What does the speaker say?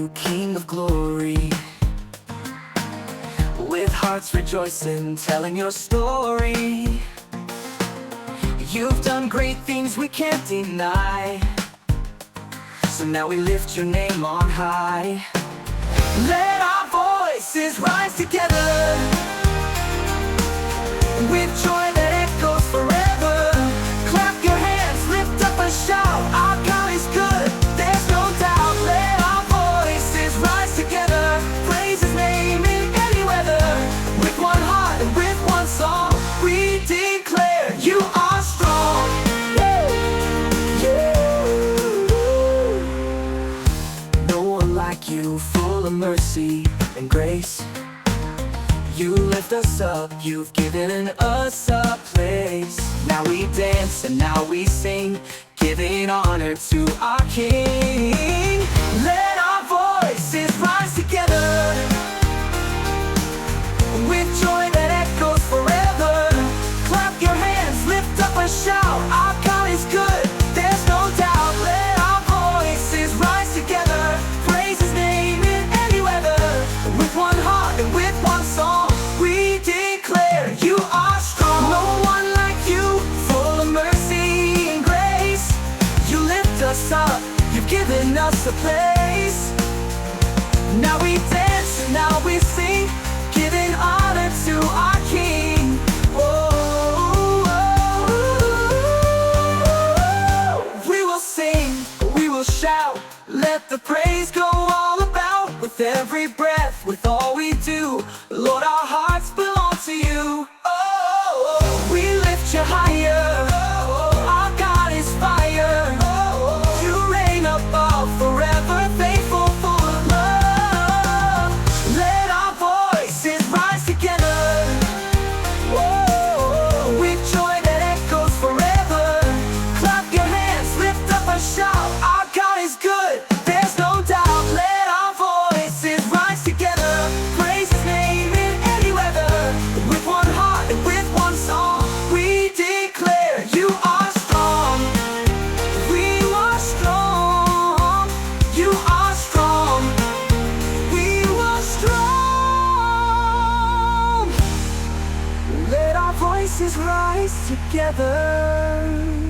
you, King of glory. With hearts rejoicing, telling your story. You've done great things we can't deny, so now we lift your name on high. Let our voices rise together with joy that echoes forever. Clap your hands, lift up a shout. Our God is good, there's no doubt. Let our voices rise together, praise His name in any weather. With one heart and with one song, we declare you are strong. No one like you, full of mercy and grace. You lift us up, you've given us a place. Now we dance and now we sing, giving honor to our King. Let our voices rise together with joy that echoes forever. Clap your hands, lift up a shout. Our God is good, there's no doubt. Let our voices rise together, praise His name in any weather. With one heart and with one song, we declare you are strong. No one like you, full of mercy and grace. You lift us up, you've given us a place. Now we dance and now we sing, giving honor to our King. We will sing, we will shout, let the praise go all about. With every breath, with all we do, Lord, our hearts belong to you. We lift you higher, our God is fire. You reign above forever, faithful, full of love. Let our voices rise together, with joy that echoes forever. Clap your hands, lift up a shout. Our God is good, there's no doubt. Let our voices rise together, praise His name in any weather. With one heart and with one song, we declare you are strong. We are strong, you are strong. We are strong. Let our voices rise together.